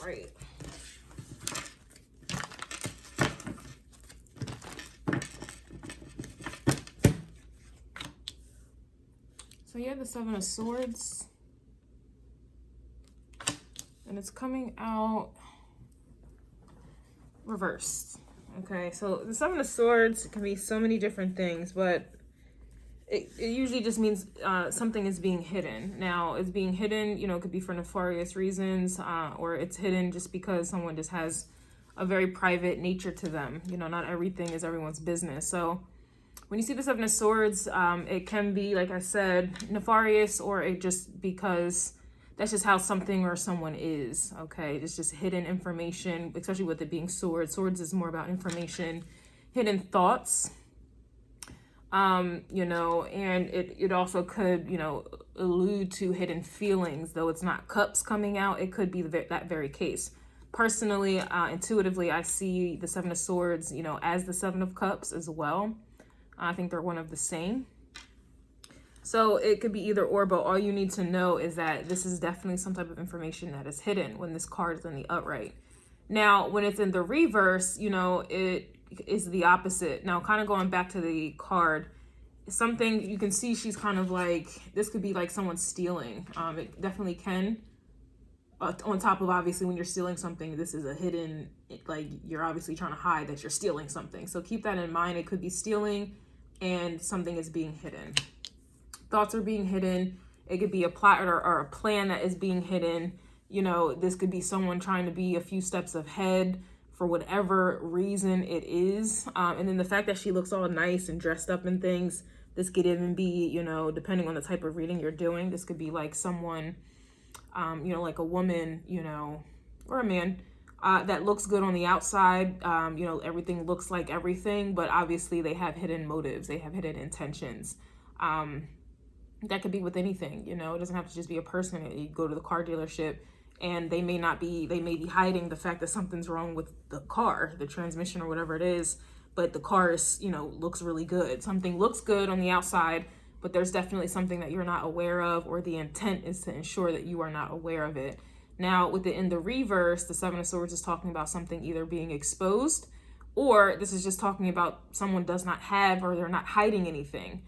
right. So you have the Seven of Swords. And it's coming out reversed. Okay, so the Seven of Swords can be so many different things, but it usually just means something is being hidden. Now, it's being hidden, you know, it could be for nefarious reasons, or it's hidden just because someone just has a very private nature to them. You know, not everything is everyone's business. So when you see the Seven of Swords, it can be, like I said, nefarious, or it just because that's just how something or someone is, okay? It's just hidden information, especially with it being swords. Swords is more about information, hidden thoughts, you know, and it also could, you know, allude to hidden feelings. Though it's not cups coming out, it could be that very case. Personally, intuitively, I see the Seven of Swords, you know, as the Seven of Cups as well. I think they're one of the same. So it could be either or, but all you need to know is that this is definitely some type of information that is hidden when this card is in the upright. Now, when it's in the reverse, you know, it is the opposite. Now, kind of going back to the card, something you can see she's kind of like, this could be like someone stealing. It definitely can. On top of, obviously, when you're stealing something, this is a hidden, like you're obviously trying to hide that you're stealing something. So keep that in mind. It could be stealing and something is being hidden. Thoughts are being hidden. It could be a plot or a plan that is being hidden. You know, this could be someone trying to be a few steps ahead for whatever reason it is. And then the fact that she looks all nice and dressed up and things, this could even be, you know, depending on the type of reading you're doing, this could be like someone, you know, like a woman, you know, or a man that looks good on the outside. You know, everything looks like everything, but obviously they have hidden motives. They have hidden intentions. That could be with anything, you know, it doesn't have to just be a person. You go to the car dealership and they may be hiding the fact that something's wrong with the car, the transmission or whatever it is, but the car is, you know, looks really good. Something looks good on the outside, but there's definitely something that you're not aware of, or the intent is to ensure that you are not aware of it. Now, with it in the reverse, the Seven of Swords is talking about something either being exposed, or this is just talking about someone does not have, or they're not hiding anything.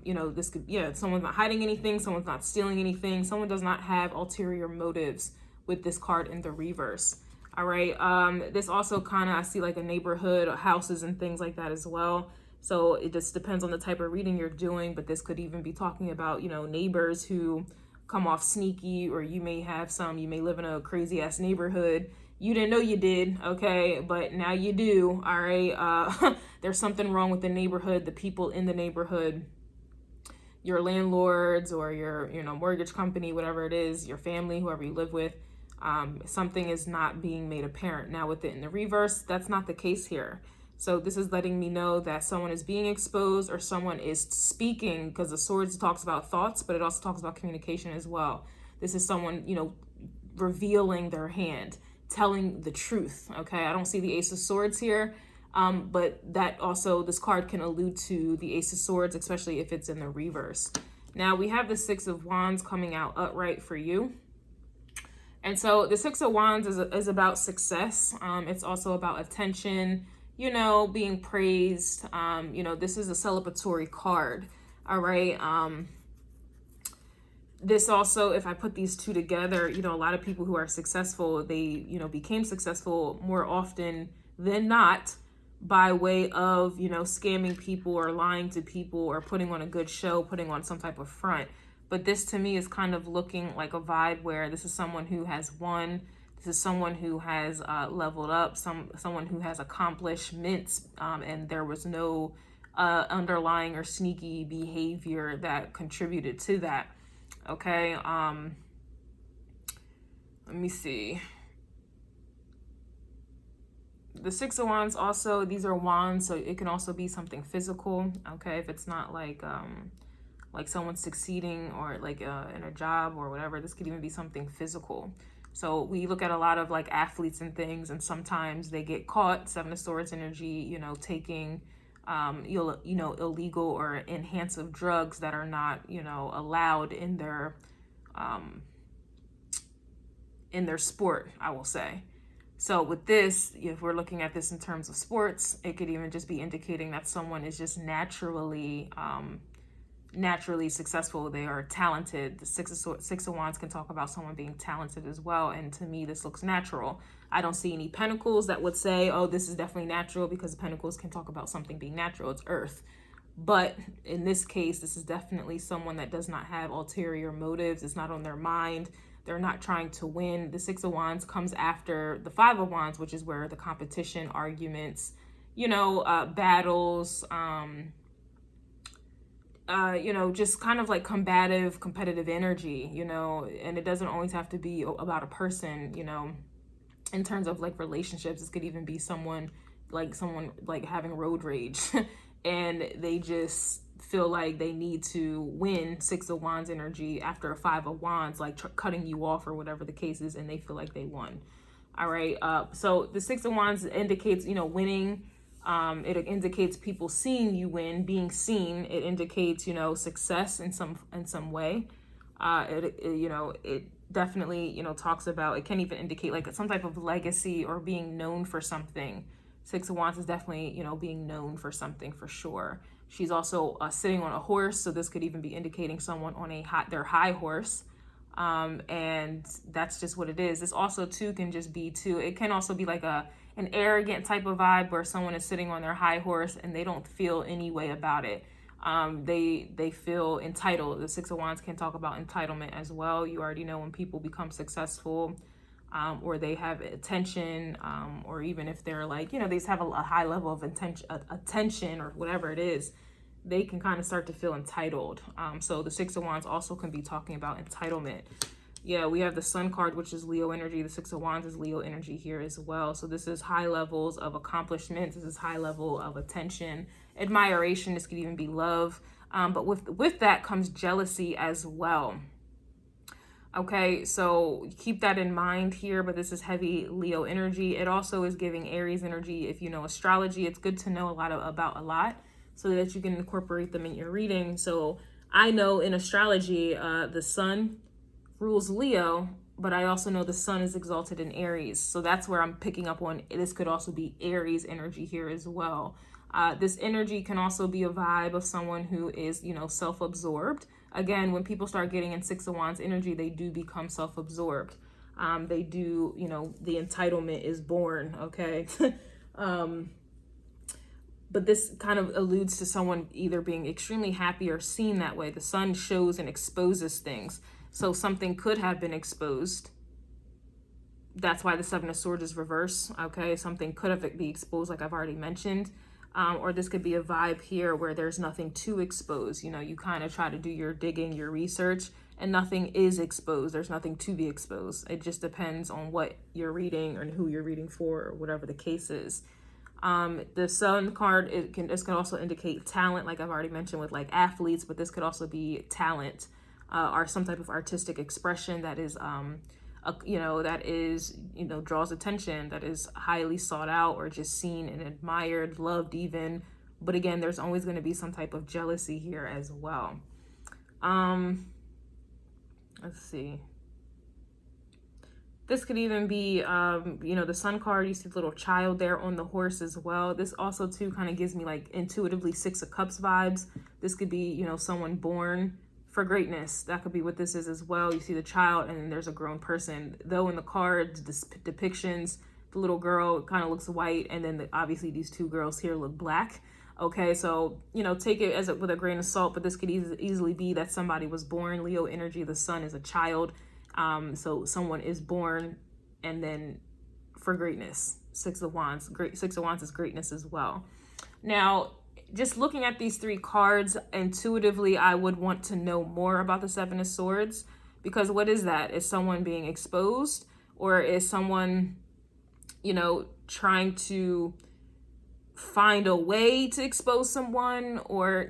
You know, this could, yeah, someone's not hiding anything, someone's not stealing anything, someone does not have ulterior motives with this card in the reverse. All right. This also kind of, I see like a neighborhood, houses and things like that as well. So it just depends on the type of reading you're doing, but this could even be talking about, you know, neighbors who come off sneaky, or you may live in a crazy ass neighborhood. You didn't know you did, okay, but now you do, all right? There's something wrong with the neighborhood, the people in the neighborhood, your landlords or your, you know, mortgage company, whatever it is, your family, whoever you live with. Something is not being made apparent. Now with it in the reverse, that's not the case here. So this is letting me know that someone is being exposed, or someone is speaking, because the Swords talks about thoughts, but it also talks about communication as well. This is someone, you know, revealing their hand, telling the truth. Okay, I don't see the Ace of Swords here, but that also, this card can allude to the Ace of Swords, especially if it's in the reverse. Now we have the Six of Wands coming out upright for you. And so the Six of Wands is about success. It's also about attention, you know, being praised. You know, this is a celebratory card. All right. This also, if I put these two together, you know, a lot of people who are successful, they, you know, became successful more often than not by way of, you know, scamming people or lying to people or putting on a good show, putting on some type of front. But this to me is kind of looking like a vibe where this is someone who has won. This is someone who has leveled up, someone who has accomplishments, and there was no underlying or sneaky behavior that contributed to that. Okay, let me see. The Six of Wands also, these are wands, so it can also be something physical. Okay, if it's not like someone succeeding or like in a job or whatever, this could even be something physical. So we look at a lot of like athletes and things, and sometimes they get caught, Seven of Swords energy, you know, taking you know, illegal or enhanced drugs that are not, you know, allowed in their in their sport, I will say. So with this, if we're looking at this in terms of sports, it could even just be indicating that someone is just naturally successful. They are talented. The Six of Wands can talk about someone being talented as well. And to me, this looks natural. I don't see any pentacles that would say, oh, this is definitely natural, because the pentacles can talk about something being natural. It's earth. But in this case, this is definitely someone that does not have ulterior motives. It's not on their mind. They're not trying to win. The Six of Wands comes after the Five of Wands, which is where the competition, arguments, battles, just kind of like competitive energy, and it doesn't always have to be about a person, in terms of like relationships. This could even be someone like having road rage and they just feel like they need to win. Six of Wands energy after a Five of Wands, like cutting you off or whatever the case is, and they feel like they won. All right. So the Six of Wands indicates, winning. It indicates people seeing you win, being seen. It indicates, success in some way. It definitely, talks about, it can even indicate like some type of legacy or being known for something. Six of Wands is definitely, being known for something for sure. She's also sitting on a horse. So this could even be indicating someone on their high horse. And that's just what it is. This also too can just be it can also be like an arrogant type of vibe where someone is sitting on their high horse and they don't feel any way about it. They feel entitled. The Six of Wands can talk about entitlement as well. You already know when people become successful, or they have attention, or even if they're like, they just have a high level of attention or whatever it is, they can kind of start to feel entitled. So the Six of Wands also can be talking about entitlement. Yeah, we have the Sun card, which is Leo energy. The Six of Wands is Leo energy here as well. So this is high levels of accomplishments. This is high level of attention, admiration. This could even be love. But with that comes jealousy as well. Okay, so keep that in mind here, but this is heavy Leo energy. It also is giving Aries energy. If you know astrology, it's good to know about a lot so that you can incorporate them in your reading. So I know in astrology, the sun rules Leo, but I also know the sun is exalted in Aries. So that's where I'm picking up on. This could also be Aries energy here as well. This energy can also be a vibe of someone who is, self-absorbed. Again, when people start getting in Six of Wands energy, they do become self-absorbed. They do, the entitlement is born, okay? But this kind of alludes to someone either being extremely happy or seen that way. The sun shows and exposes things. So something could have been exposed. That's why the Seven of Swords is reverse, okay? Something could have been exposed, like I've already mentioned. Or this could be a vibe here where there's nothing to expose. You kind of try to do your digging, your research, and nothing is exposed. There's nothing to be exposed. It just depends on what you're reading or who you're reading for or whatever the case is. The Sun card, this can also indicate talent, like I've already mentioned with like athletes, but this could also be talent or some type of artistic expression that is draws attention, that is highly sought out or just seen and admired, loved even. But again, there's always going to be some type of jealousy here as well. Let's see. This could even be, the Sun card, you see the little child there on the horse as well. This also too kind of gives me like intuitively Six of Cups vibes. This could be, someone born for greatness. That could be what this is as well. You see the child and then there's a grown person. Though in the cards, depictions, the little girl kind of looks white, and then obviously these two girls here look black. Okay, so, take it with a grain of salt, but this could easily be that somebody was born. Leo energy, the sun is a child. So someone is born and then for greatness. Six of Wands is greatness as well. Now, just looking at these three cards, intuitively, I would want to know more about the Seven of Swords, because what is that? Is someone being exposed, or is someone, trying to find a way to expose someone, or,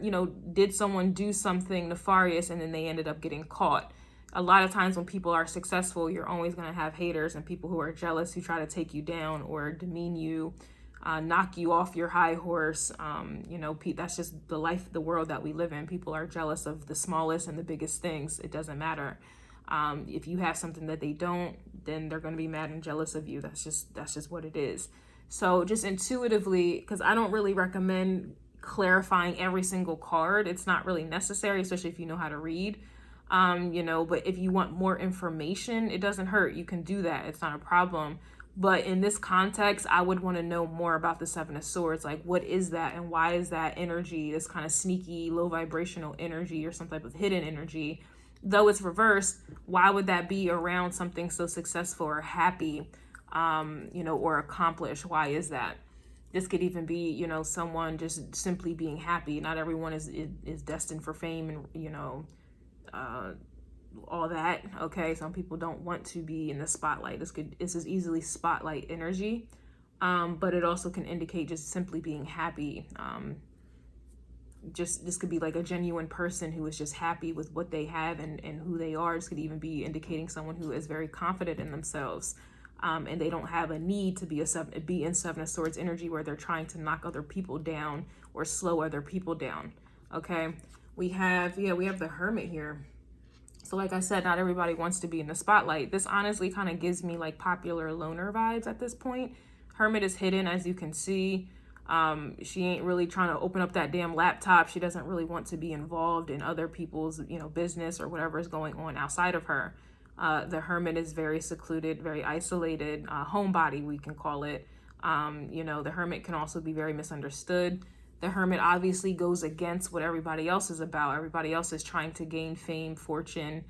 did someone do something nefarious and then they ended up getting caught? A lot of times when people are successful, you're always going to have haters and people who are jealous, who try to take you down or demean you, knock you off your high horse. That's just the world that we live in. People are jealous of the smallest and the biggest things. It doesn't matter. If you have something that they don't, then they're going to be mad and jealous of you. That's just what it is. So just intuitively, because I don't really recommend clarifying every single card. It's not really necessary, especially if you know how to read. You know, but if you want more information, it doesn't hurt. You can do that. It's not a problem. But in this context, I would want to know more about the Seven of Swords. Like, what is that? And why is that energy, this kind of sneaky, low vibrational energy or some type of hidden energy? Though it's reversed, why would that be around something so successful or happy, you know, or accomplished? Why is that? This could even be, you know, someone just simply being happy. Not everyone is destined for fame and, you know, all that. Okay, some people don't want to be in the spotlight. This is easily spotlight energy, but it also can indicate just simply being happy. Just this could be like a genuine person who is just happy with what they have and who they are. This could even be indicating someone who is very confident in themselves, and they don't have a need to be in Seven of Swords energy where they're trying to knock other people down or slow other people down. Okay, we have the Hermit here. So like I said, not everybody wants to be in the spotlight. This honestly kind of gives me like popular loner vibes at this point. Hermit is hidden, as you can see. She ain't really trying to open up that damn laptop. She doesn't really want to be involved in other people's, you know, business or whatever is going on outside of her. The Hermit is very secluded, very isolated, homebody, we can call it. You know, the Hermit can also be very misunderstood. The Hermit obviously goes against what everybody else is about. Everybody else is trying to gain fame, fortune,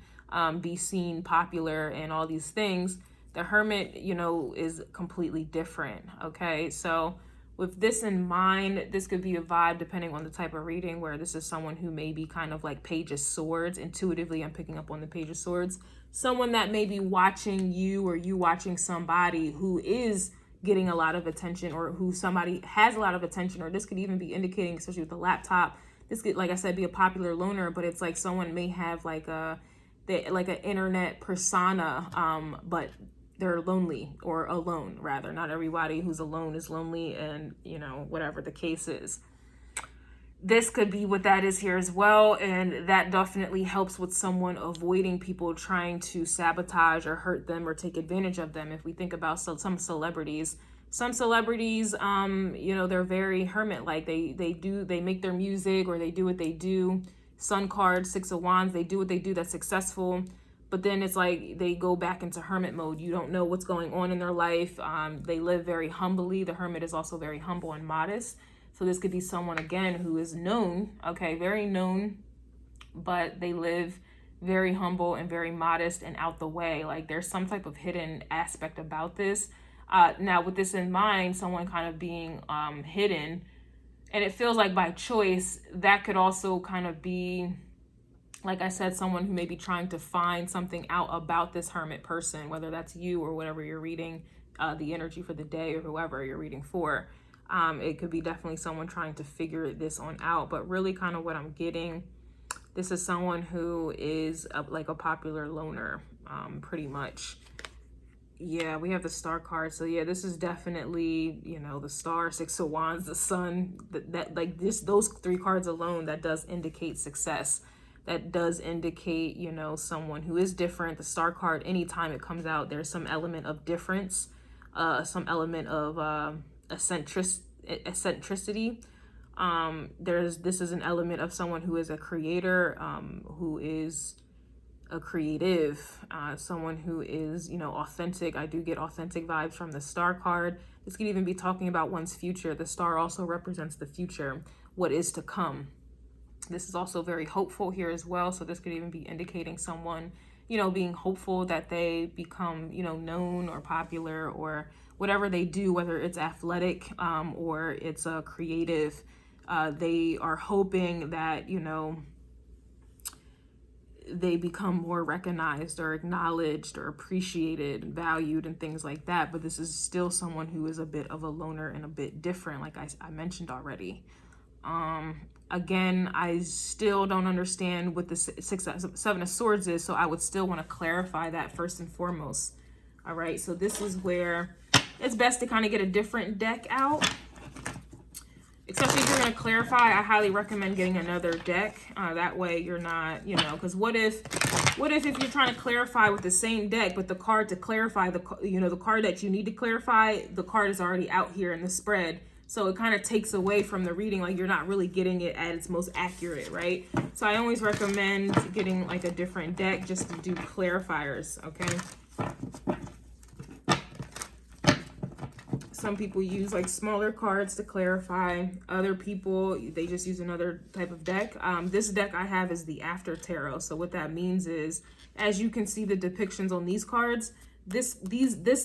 be seen, popular, and all these things. The Hermit, you know, is completely different. Okay, so with this in mind, this could be a vibe depending on the type of reading, where this is someone who may be kind of like Page of Swords. Intuitively, I'm picking up on the Page of Swords. Someone that may be watching you, or you watching somebody who is getting a lot of attention, or who somebody has a lot of attention. Or this could even be indicating, especially with the laptop, this could, like I said, be a popular loner, but it's like someone may have like an internet persona, but they're lonely, or alone rather. Not everybody who's alone is lonely, and you know, whatever the case is. This could be what that is here as well, and that definitely helps with someone avoiding people trying to sabotage or hurt them or take advantage of them. If we think about some celebrities, you know, they're very hermit-like. They make their music, or they do what they do. Sun card, Six of Wands, they do what they do that's successful, but then it's like they go back into hermit mode. You don't know what's going on in their life. They live very humbly. The Hermit is also very humble and modest. So this could be someone, again, who is known, okay, very known, but they live very humble and very modest and out the way. Like, there's some type of hidden aspect about this. Now, with this in mind, someone kind of being hidden, and it feels like by choice, that could also kind of be, like I said, someone who may be trying to find something out about this hermit person, whether that's you or whatever you're reading, the energy for the day, or whoever you're reading for. It could be definitely someone trying to figure this on out, but really kind of what I'm getting, this is someone who is like a popular loner, pretty much. Yeah, we have the Star card. So yeah, this is definitely, you know, the Star, Six of Wands, the Sun, that like those three cards alone, that does indicate success. That does indicate, you know, someone who is different. The Star card, anytime it comes out, there's some element of difference, some element of eccentricity. This is an element of someone who is a creator, who is a creative, someone who is, you know, authentic. I do get authentic vibes from the Star card. This could even be talking about one's future. The Star also represents the future, what is to come. This is also very hopeful here as well. So this could even be indicating someone, you know, being hopeful that they become, you know, known or popular, or whatever they do, whether it's athletic, or it's a creative. They are hoping that, you know, they become more recognized or acknowledged or appreciated and valued and things like that. But this is still someone who is a bit of a loner and a bit different, like I mentioned already. Again, I still don't understand what the Seven of Swords is, so I would still want to clarify that first and foremost. All right, so this is where it's best to kind of get a different deck out, especially if you're going to clarify, I highly recommend getting another deck. That way you're not, you know, because what if you're trying to clarify with the same deck, but the card to clarify, the card that you need to clarify, the card is already out here in the spread. So it kind of takes away from the reading, like you're not really getting it at its most accurate, right? So I always recommend getting like a different deck just to do clarifiers, okay? Some people use like smaller cards to clarify. Other people, they just use another type of deck. This deck I have is the After Tarot. So what that means is, as you can see the depictions on these cards, this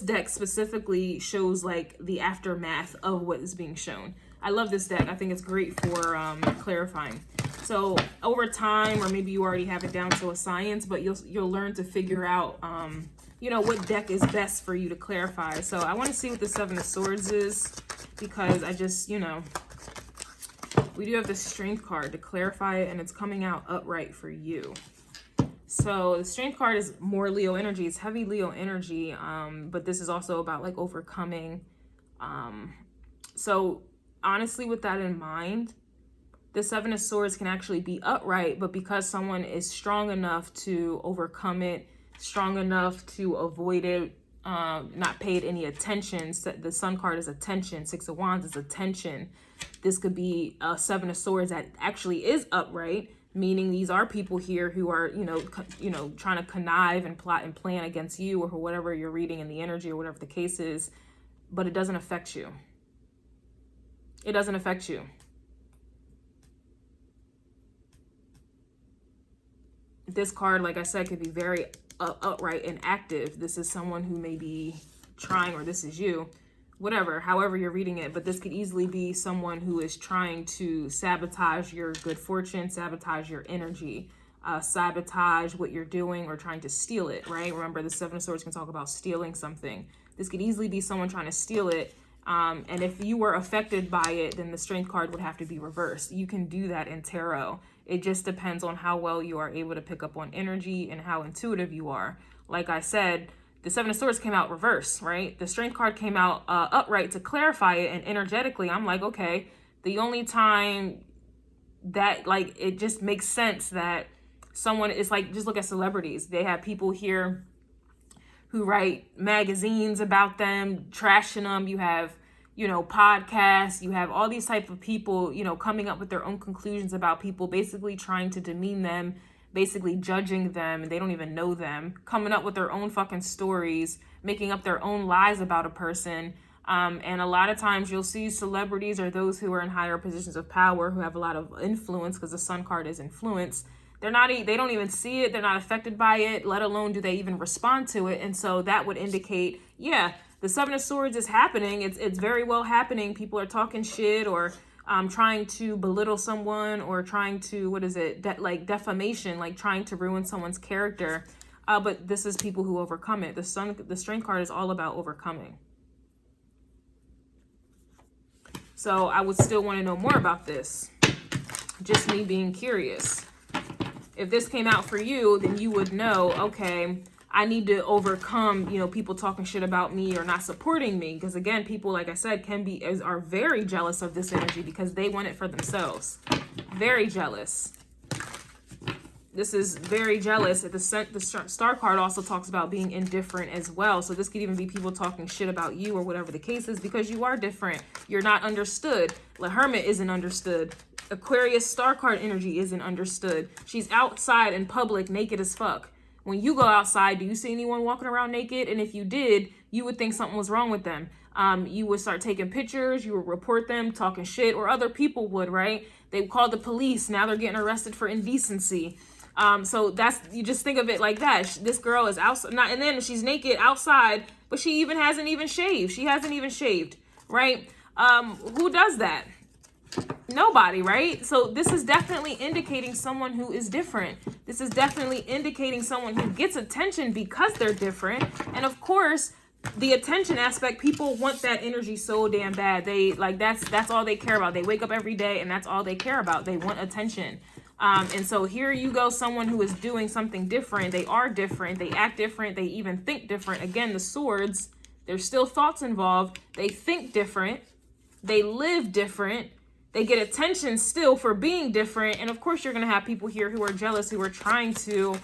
deck specifically shows like the aftermath of what is being shown. I love this deck. I think it's great for clarifying. So over time, or maybe you already have it down to a science, but you'll learn to figure out you know, what deck is best for you to clarify. So I want to see what the Seven of Swords is, because I just, you know, we do have the Strength card to clarify it, and it's coming out upright for you. So the Strength card is more Leo energy. It's heavy Leo energy, but this is also about like overcoming. So honestly, with that in mind, the Seven of Swords can actually be upright, but because someone is strong enough to overcome it, strong enough to avoid it, not paid any attention. The Sun card is attention. Six of Wands is attention. This could be a Seven of Swords that actually is upright, meaning these are people here who are, you know, trying to connive and plot and plan against you, or whatever you're reading in the energy, or whatever the case is, but it doesn't affect you. It doesn't affect you. This card, like I said, could be very upright and active. This is someone who may be trying, or this is you, whatever, however you're reading it, but this could easily be someone who is trying to sabotage your good fortune, sabotage your energy, sabotage what you're doing, or trying to steal it, right? Remember, the Seven of Swords can talk about stealing something. This could easily be someone trying to steal it, and if you were affected by it, then the Strength card would have to be reversed. You can do that in tarot. It just depends on how well you are able to pick up on energy and how intuitive you are. Like I said, the Seven of Swords came out reverse, right? The Strength card came out upright to clarify it, and energetically, I'm like, okay, the only time that, like, it just makes sense that someone is like, just look at celebrities. They have people here who write magazines about them, trashing them. You have, you know, podcasts, you have all these type of people, you know, coming up with their own conclusions about people, basically trying to demean them, basically judging them, and they don't even know them, coming up with their own fucking stories, making up their own lies about a person. And a lot of times you'll see celebrities, or those who are in higher positions of power, who have a lot of influence, because the Sun card is influence. They don't even see it. They're not affected by it, let alone do they even respond to it. And so that would indicate, yeah, the Seven of Swords is happening. It's very well happening. People are talking shit, or trying to belittle someone, or trying to, what is it, like defamation, like trying to ruin someone's character. But this is people who overcome it. The Strength card is all about overcoming. So I would still want to know more about this. Just me being curious. If this came out for you, then you would know, okay, I need to overcome, you know, people talking shit about me or not supporting me. Because again, people, like I said, are very jealous of this energy because they want it for themselves. Very jealous. This is very jealous. The Star card also talks about being indifferent as well. So this could even be people talking shit about you, or whatever the case is, because you are different. You're not understood. The Hermit isn't understood. Aquarius Star card energy isn't understood. She's outside in public naked as fuck. When you go outside, do you see anyone walking around naked? And if you did, you would think something was wrong with them. You would start taking pictures, you would report them, talking shit, or other people would, right? They would call the police. Now they're getting arrested for indecency. So you just think of it like that. This girl is outside, and then she's naked outside, but she hasn't even shaved. She hasn't even shaved, right? Who does that? Nobody, right? So this is definitely indicating someone who is different. This is definitely indicating someone who gets attention because they're different. And of course, the attention aspect, people want that energy so damn bad. They like, that's all they care about. They wake up every day and that's all they care about. They want attention. And so here you go, someone who is doing something different. They are different. They act different. They even think different. Again, the swords, there's still thoughts involved. They think different. They live different. they get attention still for being different. And of course, you're going to have people here who are jealous, who are trying to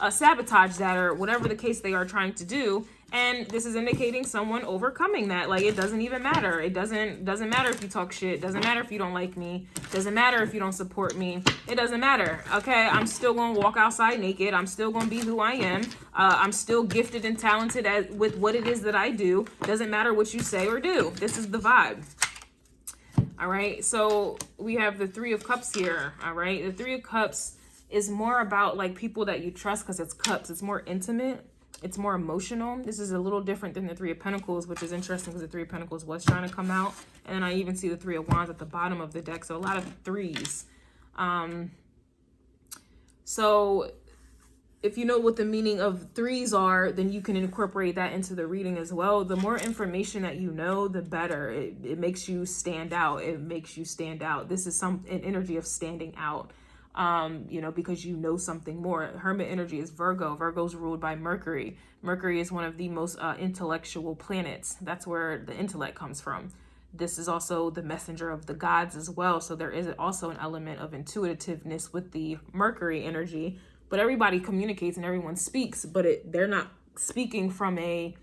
sabotage that, or whatever the case they are trying to do. And this is indicating someone overcoming that. Like, it doesn't even matter. It doesn't matter if you talk shit. It doesn't matter if you don't like me. It doesn't matter if you don't support me. It doesn't matter. Okay, I'm still going to walk outside naked. I'm still going to be who I am. I'm still gifted and talented with what it is that I do. Doesn't matter what you say or do. This is the vibe. All right, so we have the Three of Cups here. All right, the Three of Cups is more about like people that you trust, because it's cups. It's more intimate. It's more emotional. This is a little different than the Three of Pentacles, which is interesting because the Three of Pentacles was trying to come out. And then I even see the Three of Wands at the bottom of the deck. So a lot of threes. So if you know what the meaning of threes are, then you can incorporate that into the reading as well. The more information that you know, the better. It makes you stand out. It makes you stand out. This is an energy of standing out. You know, because you know something more. Hermit energy is Virgo. Virgo's ruled by Mercury. Mercury is one of the most intellectual planets. That's where the intellect comes from. This is also the messenger of the gods as well. So there is also an element of intuitiveness with the Mercury energy. But everybody communicates and everyone speaks, but they're not speaking from a...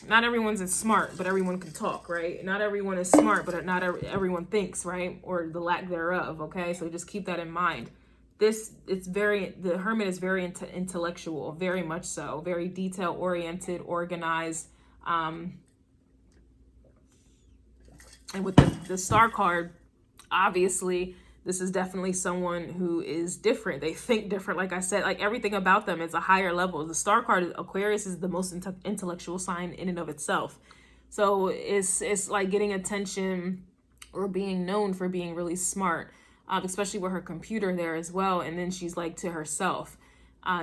Not everyone's as smart, but everyone can talk, right? Not everyone is smart, but not everyone thinks, right? Or the lack thereof, okay? So just keep that in mind. The Hermit is very intellectual, very much so. Very detail-oriented, organized. And with the Star card, obviously, this is definitely someone who is different. They think different. Like I said, like everything about them is a higher level. The Star card, Aquarius, is the most intellectual sign in and of itself. So it's like getting attention or being known for being really smart, especially with her computer there as well. And then she's like to herself,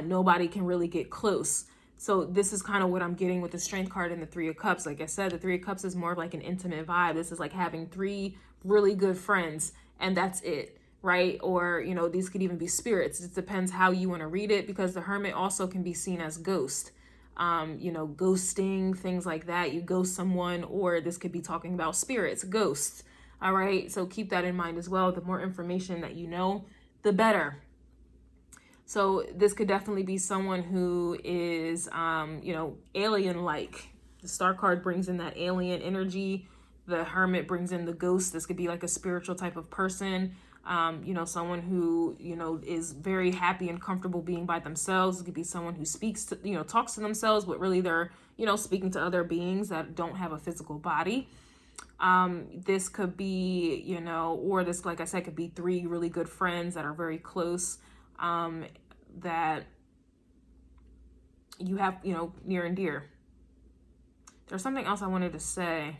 nobody can really get close. So this is kind of what I'm getting with the Strength card and the Three of Cups. Like I said, the Three of Cups is more of like an intimate vibe. This is like having three really good friends, and that's it, right? Or, you know, these could even be spirits. It depends how you want to read it, because the Hermit also can be seen as ghost. You know, ghosting, things like that. You ghost someone, or this could be talking about spirits, ghosts. All right, so keep that in mind as well. The more information that you know, the better. So this could definitely be someone who is, you know, alien-like. The Star card brings in that alien energy. The Hermit brings in the ghost. This could be like a spiritual type of person. You know, someone who, you know, is very happy and comfortable being by themselves. It could be someone who speaks to, you know, talks to themselves, but really they're, you know, speaking to other beings that don't have a physical body. This could be, you know, or this, like I said, could be three really good friends that are very close, that you have, you know, near and dear. There's something else I wanted to say.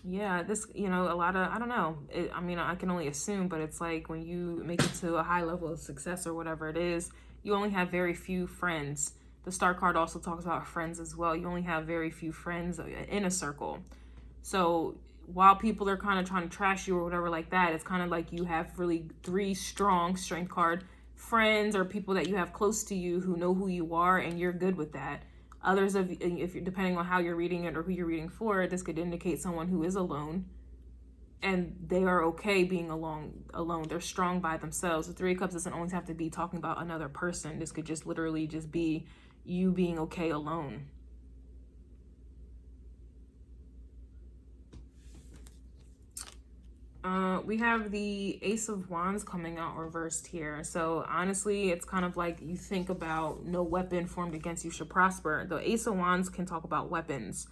Yeah, this, you know, a lot of, I don't know. I mean, I can only assume, but it's like when you make it to a high level of success or whatever it is, you only have very few friends. The Star card also talks about friends as well. You only have very few friends in a circle. So while people are kind of trying to trash you or whatever like that, it's kind of like you have really three strong Strength card friends, or people that you have close to you who know who you are, and you're good with that. Others of, if you're, depending on how you're reading it or who you're reading for, this could indicate someone who is alone, and they are okay being alone. They're strong by themselves. The Three of Cups doesn't always have to be talking about another person. This could just literally just be you being okay alone. We have the Ace of Wands coming out reversed here. So honestly, it's kind of like you think about no weapon formed against you shall prosper. The Ace of Wands can talk about weapons,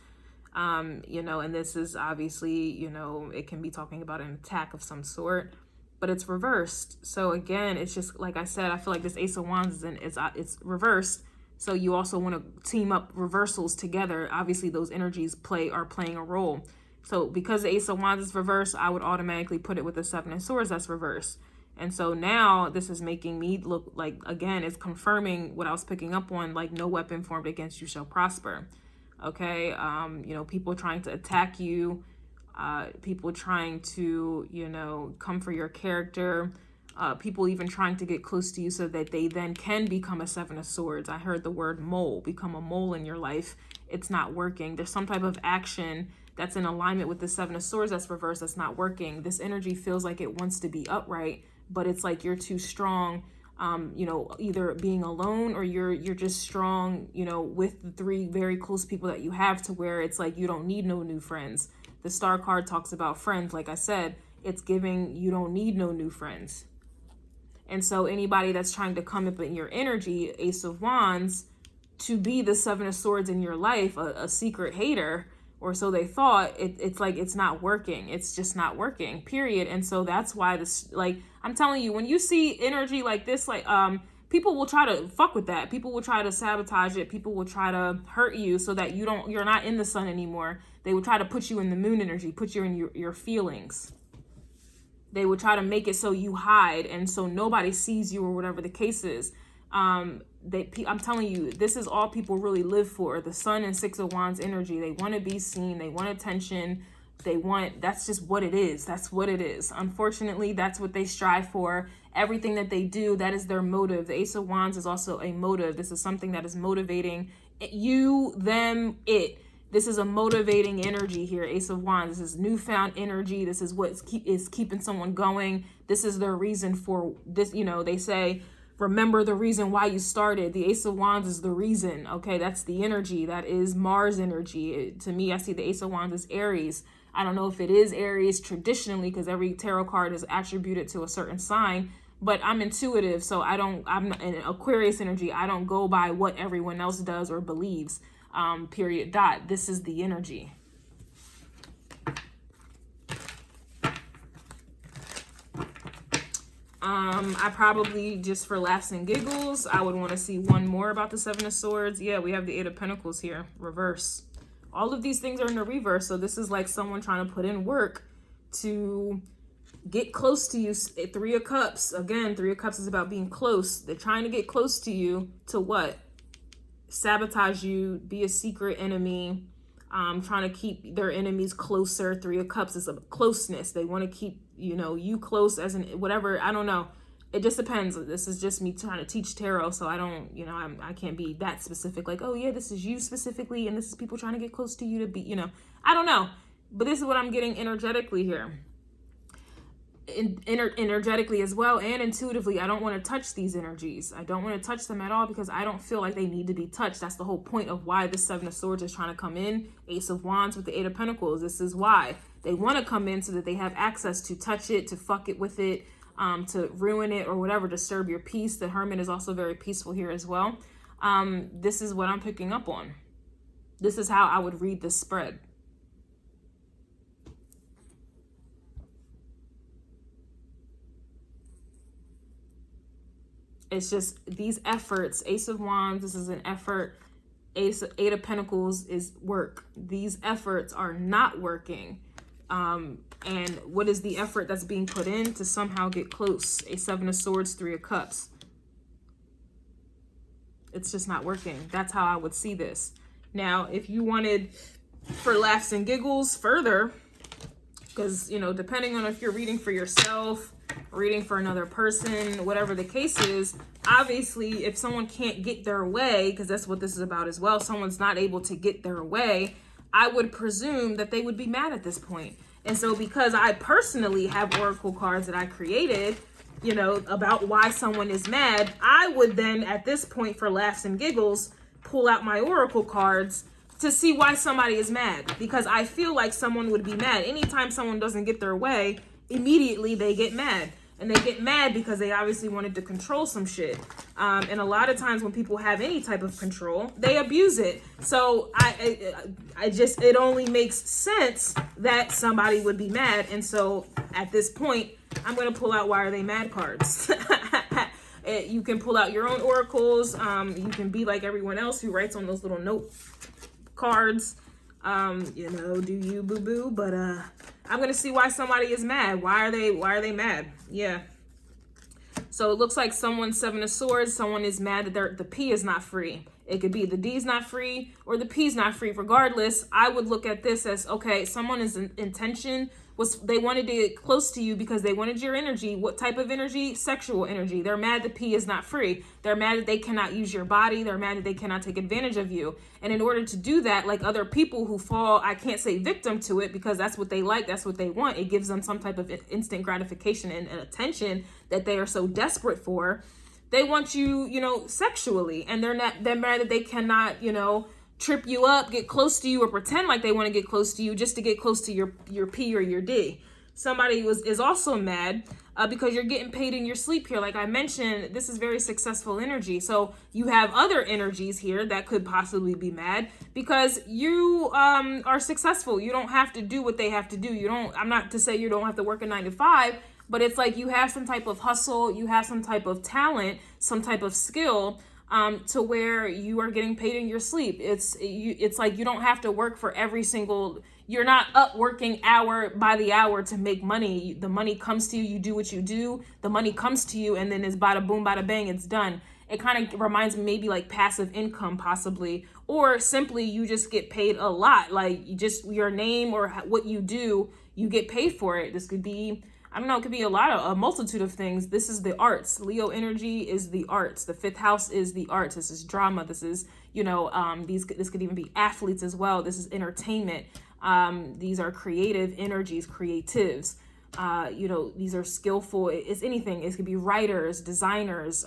you know, and this is obviously, you know, it can be talking about an attack of some sort, but it's reversed. So again, it's just, like I said, I feel like this Ace of Wands it's reversed. So you also want to team up reversals together. Obviously, those energies are playing a role. So because the Ace of Wands is reversed, I would automatically put it with the Seven of Swords that's reversed. And so now this is making me look like, again, it's confirming what I was picking up on, like no weapon formed against you shall prosper. Okay, you know, people trying to attack you, people trying to, you know, come for your character, People even trying to get close to you so that they then can become a Seven of Swords. I heard the word mole, become a mole in your life. It's not working. There's some type of action that's in alignment with the Seven of Swords that's reversed, that's not working. This energy feels like it wants to be upright, but it's like you're too strong, you know, either being alone or you're just strong, you know, with the three very close people that you have, to where it's like you don't need no new friends. The Star card talks about friends. Like I said, it's giving you don't need no new friends. And so anybody that's trying to come up in your energy, Ace of Wands, to be the Seven of Swords in your life, a secret hater, or so they thought, it's like it's not working. It's just not working, period. And so that's why this, like, I'm telling you, when you see energy like this, like, people will try to fuck with that. People will try to sabotage it. People will try to hurt you so that you're not in the sun anymore. They will try to put you in the moon energy, put you in your feelings. They would try to make it so you hide and so nobody sees you, or whatever the case is. I'm telling you, this is all people really live for. The Sun and Six of Wands energy. They want to be seen. They want attention. That's just what it is. That's what it is. Unfortunately, that's what they strive for. Everything that they do, that is their motive. The Ace of Wands is also a motive. This is something that is motivating you, them, it. This is a motivating energy here, Ace of Wands. This is newfound energy. This is what is keeping someone going. This is their reason for this. You know, they say, remember the reason why you started. The Ace of Wands is the reason. Okay, that's the energy. That is Mars energy. To me, I see the Ace of Wands as Aries. I don't know if it is Aries traditionally, because every tarot card is attributed to a certain sign. But I'm intuitive, so I'm not in Aquarius energy. I don't go by what everyone else does or believes. Period. Dot. This is the energy. I probably, just for laughs and giggles, I would want to see one more about the Seven of Swords. Yeah, we have the Eight of Pentacles here, reverse. All of these things are in the reverse, so this is like someone trying to put in work to get close to you. Three of Cups. Again, Three of Cups is about being close. They're trying to get close to you to what? Sabotage you, be a secret enemy, trying to keep their enemies closer. Three of Cups is a closeness. They want to keep, you know, you close as in whatever. I don't know. It just depends. This is just me trying to teach tarot, so I don't, you know, I can't be that specific. Like, oh yeah, this is you specifically, and this is people trying to get close to you to be, you know, I don't know. But this is what I'm getting energetically here. Energetically as well, and intuitively, I don't want to touch these energies. I don't want to touch them at all, because I don't feel like they need to be touched. That's the whole point of why the Seven of Swords is trying to come in. Ace of Wands with the Eight of Pentacles. This is why they want to come in, so that they have access to touch it, to fuck it with it, to ruin it or whatever, disturb your peace. The Hermit is also very peaceful here as well. This is what I'm picking up on. This is how I would read this spread. It's just these efforts. Ace of Wands, this is an effort. Eight of Pentacles is work. These efforts are not working. And what is the effort that's being put in to somehow get close? A Seven of Swords, Three of Cups. It's just not working. That's how I would see this. Now, if you wanted for laughs and giggles further, because, you know, depending on if you're reading for yourself, reading for another person, whatever the case is, obviously, if someone can't get their way, because that's what this is about as well, someone's not able to get their way, I would presume that they would be mad at this point. And so because I personally have oracle cards that I created, you know, about why someone is mad, I would then, at this point, for laughs and giggles, pull out my oracle cards to see why somebody is mad. Because I feel like someone would be mad. Anytime someone doesn't get their way, immediately they get mad. And they get mad because they obviously wanted to control some shit. And a lot of times when people have any type of control, they abuse it. So it only makes sense that somebody would be mad. And so at this point, I'm going to pull out why are they mad cards. You can pull out your own oracles. You can be like everyone else who writes on those little note cards. You know, do you boo-boo? But I'm going to see why somebody is mad. Why are they mad? Yeah. So it looks like someone's Seven of Swords. Someone is mad that the P is not free. It could be the D's not free or the P's not free. Regardless, I would look at this as, okay, someone is in intention they wanted to get close to you because they wanted your energy. What type of energy? Sexual energy. They're mad that P is not free. They're mad that they cannot use your body. They're mad that they cannot take advantage of you. And in order to do that, like other people who fall, I can't say victim to it because that's what they like, that's what they want. It gives them some type of instant gratification and attention that they are so desperate for. They want you, sexually, and they're mad that they cannot, trip you up, get close to you, or pretend like they want to get close to you just to get close to your P or your D. Somebody is also mad because you're getting paid in your sleep here. Like I mentioned, this is very successful energy. So you have other energies here that could possibly be mad because you are successful. You don't have to do what they have to do. I'm not to say you don't have to work a 9 to 5, but it's like you have some type of hustle, you have some type of talent, some type of skill to where you are getting paid in your sleep. It's like you don't have to work for every single, you're not up working hour by the hour to make money. The money comes to you, you do what you do, the money comes to you, and then it's bada boom, bada bang, it's done. It kind of reminds me maybe like passive income possibly, or simply you just get paid a lot. Like your name or what you do, you get paid for it. This could be, I don't know, it could be a multitude of things. This is the arts. Leo energy is the arts. The 5th house is the arts. This is drama. This is, this could even be athletes as well. This is entertainment. These are creative energies, creatives. These are skillful. It's anything. It could be writers, designers,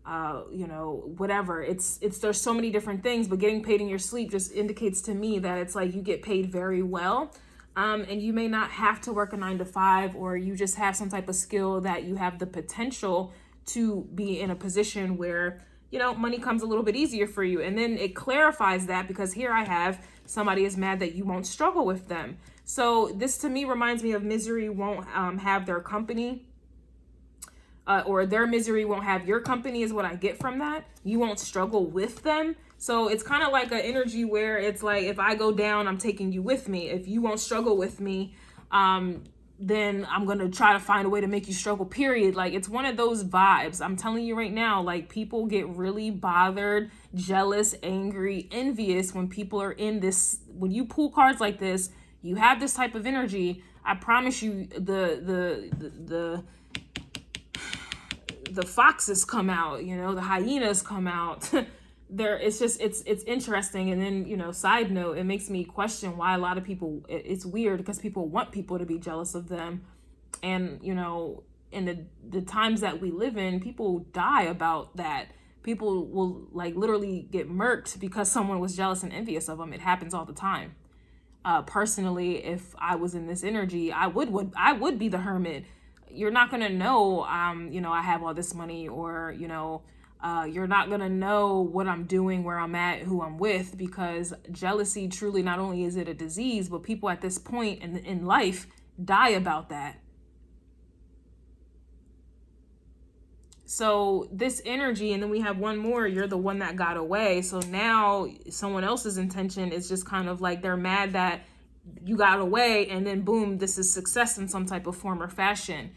whatever. There's so many different things, but getting paid in your sleep just indicates to me that it's like you get paid very well. And you may not have to work a 9 to 5, or you just have some type of skill that you have the potential to be in a position where, money comes a little bit easier for you. And then it clarifies that because here I have somebody is mad that you won't struggle with them. So this to me reminds me of misery won't have their company, or their misery won't have your company is what I get from that. You won't struggle with them. So it's kind of like an energy where it's like, if I go down, I'm taking you with me. If you won't struggle with me, then I'm going to try to find a way to make you struggle, period. Like it's one of those vibes. I'm telling you right now, like people get really bothered, jealous, angry, envious when people are in this. When you pull cards like this, you have this type of energy. I promise you the foxes come out, the hyenas come out. It's interesting. And then, side note, it makes me question why a lot of people, it's weird because people want people to be jealous of them. And, in the times that we live in, people die about that. People will like literally get murked because someone was jealous and envious of them. It happens all the time. Personally, if I was in this energy, I would be the hermit. You're not going to know, I have all this money, or, you're not going to know what I'm doing, where I'm at, who I'm with, because jealousy truly, not only is it a disease, but people at this point in life die about that. So this energy, and then we have one more, you're the one that got away. So now someone else's intention is just kind of like they're mad that you got away, and then boom, this is success in some type of form or fashion.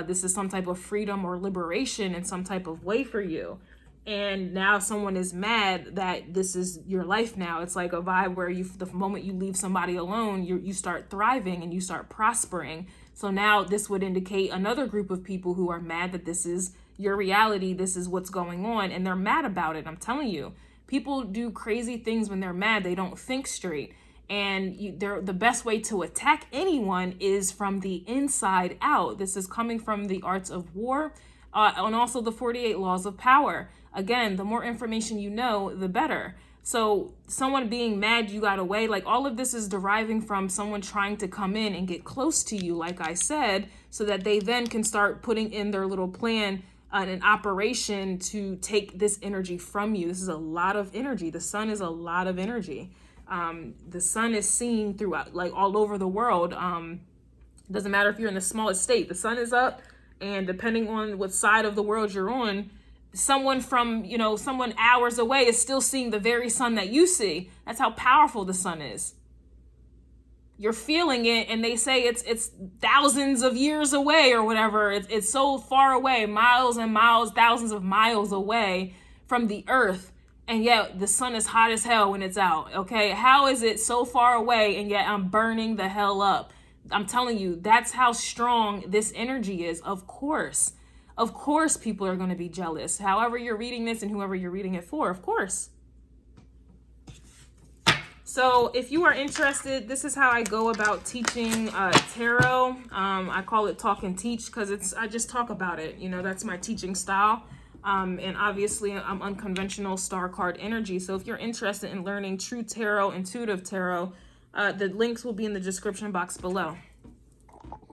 This is some type of freedom or liberation in some type of way for you. And now someone is mad that this is your life now. It's like a vibe where the moment you leave somebody alone, you start thriving and you start prospering. So now this would indicate another group of people who are mad that this is your reality. This is what's going on. And they're mad about it. I'm telling you, people do crazy things when they're mad. They don't think straight. And the best way to attack anyone is from the inside out. This is coming from the arts of war, and also the 48 laws of power. Again, the more information you know, the better. So someone being mad you got away, like all of this is deriving from someone trying to come in and get close to you, like I said, so that they then can start putting in their little plan, an operation to take this energy from you. This is a lot of energy. The sun is a lot of energy. The sun is seen throughout, like all over the world. Doesn't matter if you're in the smallest state, the sun is up, and depending on what side of the world you're on, someone from, someone hours away is still seeing the very sun that you see. That's how powerful the sun is. You're feeling it, and they say it's thousands of years away or whatever. It's so far away, miles and miles, thousands of miles away from the earth. And yet the sun is hot as hell when it's out. Okay, how is it so far away and yet I'm burning the hell up? I'm telling you, that's how strong this energy is. Of course people are going to be jealous. However you're reading this and whoever you're reading it for, of course. So if you are interested, this is how I go about teaching tarot. I call it talk and teach because I just talk about it. You know, that's my teaching style. And obviously I'm unconventional star card energy. So if you're interested in learning true tarot, intuitive tarot, the links will be in the description box below.